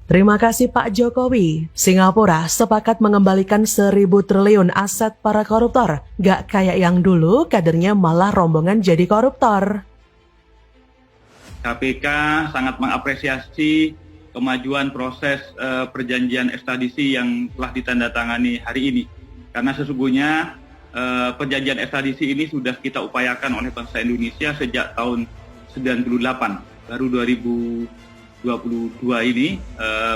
Terima kasih Pak Jokowi. Singapura sepakat mengembalikan 1.000 triliun aset para koruptor. Gak kayak yang dulu, kadernya malah rombongan jadi koruptor. KPK sangat mengapresiasi kemajuan proses perjanjian ekstradisi yang telah ditandatangani hari ini. Karena sesungguhnya perjanjian ekstradisi ini sudah kita upayakan oleh bangsa Indonesia sejak tahun 98. Baru 2022 ini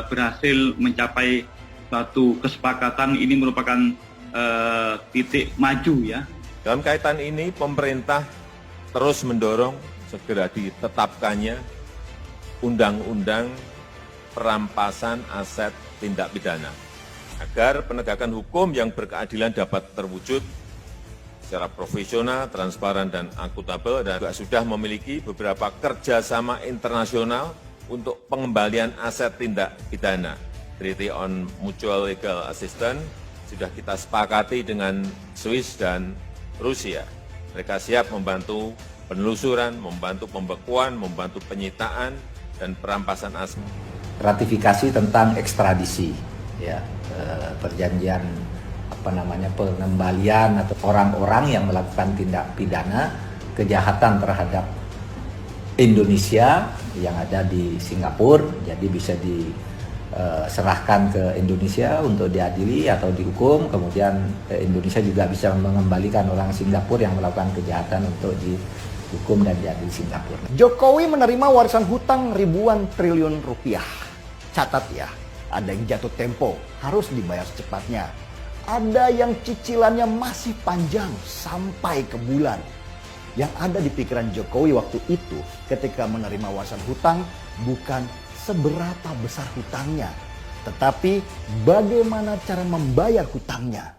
berhasil mencapai suatu kesepakatan. Ini merupakan titik maju ya. Dalam kaitan ini pemerintah terus mendorong segera ditetapkannya undang-undang perampasan aset tindak pidana agar penegakan hukum yang berkeadilan dapat terwujud secara profesional, transparan, dan akuntabel, dan juga sudah memiliki beberapa kerjasama internasional untuk pengembalian aset tindak pidana. Treaty on Mutual Legal Assistance sudah kita sepakati dengan Swiss dan Rusia. Mereka siap membantu penelusuran, membantu pembekuan, membantu penyitaan, dan perampasan aset. Ratifikasi tentang ekstradisi, ya, perjanjian pengembalian atau orang-orang yang melakukan tindak pidana kejahatan terhadap Indonesia yang ada di Singapura, jadi bisa diserahkan ke Indonesia untuk diadili atau dihukum, kemudian Indonesia juga bisa mengembalikan orang Singapura yang melakukan kejahatan untuk dihukum dan diadili Singapura. Jokowi menerima warisan hutang ribuan triliun rupiah. Catat ya, ada yang jatuh tempo, harus dibayar secepatnya. Ada yang cicilannya masih panjang sampai ke bulan. Yang ada di pikiran Jokowi waktu itu ketika menerima warisan hutang bukan seberapa besar hutangnya, tetapi bagaimana cara membayar hutangnya.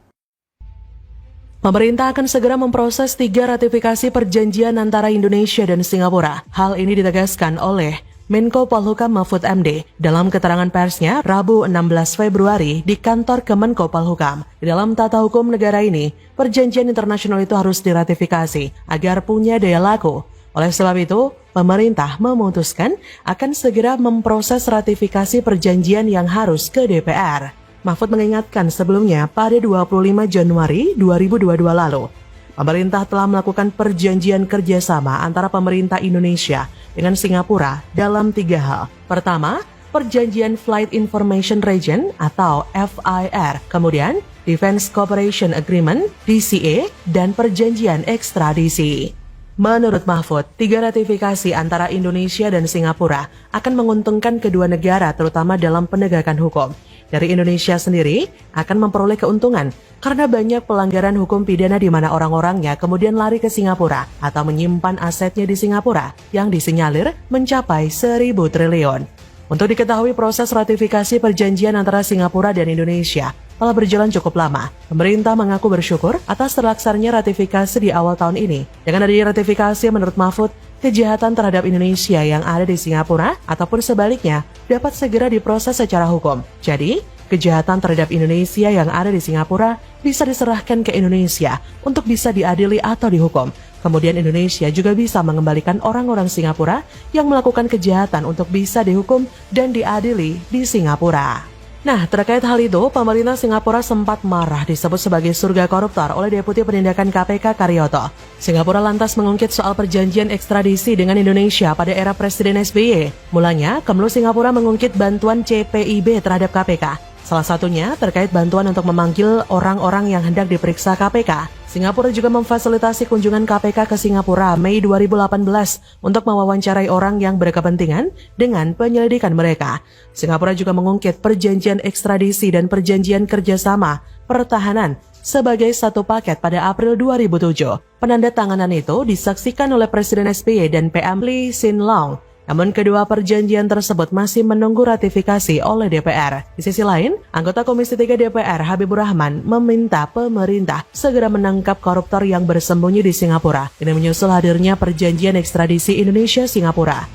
Pemerintah akan segera memproses 3 ratifikasi perjanjian antara Indonesia dan Singapura. Hal ini ditegaskan oleh Menko Polhukam Mahfud MD dalam keterangan persnya Rabu 16 Februari di kantor Kemenko Polhukam. Di dalam tata hukum negara ini, perjanjian internasional itu harus diratifikasi agar punya daya laku. Oleh sebab itu, pemerintah memutuskan akan segera memproses ratifikasi perjanjian yang harus ke DPR. Mahfud mengingatkan sebelumnya pada 25 Januari 2022 lalu, pemerintah telah melakukan perjanjian kerjasama antara pemerintah Indonesia dengan Singapura dalam 3 hal. Pertama, perjanjian Flight Information Region atau FIR, kemudian Defense Cooperation Agreement DCA, dan perjanjian ekstradisi. Menurut Mahfud, 3 ratifikasi antara Indonesia dan Singapura akan menguntungkan kedua negara terutama dalam penegakan hukum. Dari Indonesia sendiri akan memperoleh keuntungan karena banyak pelanggaran hukum pidana di mana orang-orangnya kemudian lari ke Singapura atau menyimpan asetnya di Singapura yang disinyalir mencapai 1.000 triliun. Untuk diketahui proses ratifikasi perjanjian antara Singapura dan Indonesia telah berjalan cukup lama. Pemerintah mengaku bersyukur atas terlaksananya ratifikasi di awal tahun ini. Dengan adanya ratifikasi, menurut Mahfud, kejahatan terhadap Indonesia yang ada di Singapura ataupun sebaliknya dapat segera diproses secara hukum. Jadi, kejahatan terhadap Indonesia yang ada di Singapura bisa diserahkan ke Indonesia untuk bisa diadili atau dihukum. Kemudian Indonesia juga bisa mengembalikan orang-orang Singapura yang melakukan kejahatan untuk bisa dihukum dan diadili di Singapura. Nah, terkait hal itu, pemerintah Singapura sempat marah disebut sebagai surga koruptor oleh Deputi Penindakan KPK Karyoto. Singapura lantas mengungkit soal perjanjian ekstradisi dengan Indonesia pada era Presiden SBY. Mulanya, Kemlu Singapura mengungkit bantuan CPIB terhadap KPK. Salah satunya terkait bantuan untuk memanggil orang-orang yang hendak diperiksa KPK. Singapura juga memfasilitasi kunjungan KPK ke Singapura Mei 2018 untuk mewawancarai orang yang berkepentingan dengan penyelidikan mereka. Singapura juga mengungkit perjanjian ekstradisi dan perjanjian kerjasama pertahanan sebagai satu paket pada April 2007. Penandatanganan itu disaksikan oleh Presiden SBY dan PM Lee Hsien Loong. Namun kedua perjanjian tersebut masih menunggu ratifikasi oleh DPR. Di sisi lain, anggota Komisi 3 DPR Habibur Rahman meminta pemerintah segera menangkap koruptor yang bersembunyi di Singapura. Ini menyusul hadirnya perjanjian ekstradisi Indonesia-Singapura.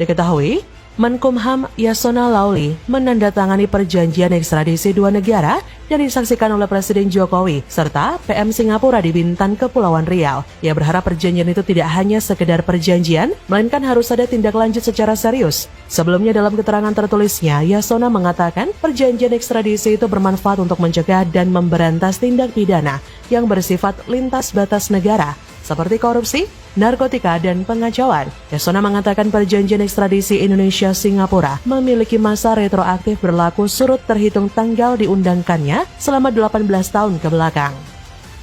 Diketahui, Menkumham Yasona Lawli menandatangani perjanjian ekstradisi dua negara yang disaksikan oleh Presiden Jokowi serta PM Singapura di Bintan, Kepulauan Riau. Ia berharap perjanjian itu tidak hanya sekedar perjanjian, melainkan harus ada tindak lanjut secara serius. Sebelumnya dalam keterangan tertulisnya, Yasona mengatakan perjanjian ekstradisi itu bermanfaat untuk mencegah dan memberantas tindak pidana yang bersifat lintas batas negara, seperti korupsi, narkotika, dan pengacauan. Yasona mengatakan perjanjian ekstradisi Indonesia-Singapura memiliki masa retroaktif berlaku surut terhitung tanggal diundangkannya selama 18 tahun ke belakang.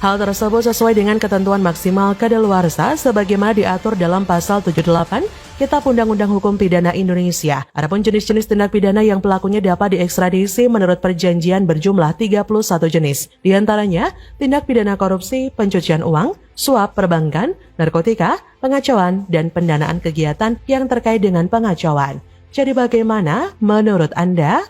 Hal tersebut sesuai dengan ketentuan maksimal kadaluarsa sebagaimana diatur dalam pasal 78 Kitab Undang-Undang Hukum Pidana Indonesia. Adapun jenis-jenis tindak pidana yang pelakunya dapat diekstradisi menurut perjanjian berjumlah 31 jenis. Di antaranya, tindak pidana korupsi, pencucian uang, suap perbankan, narkotika, pengacauan, dan pendanaan kegiatan yang terkait dengan pengacauan. Jadi bagaimana menurut Anda?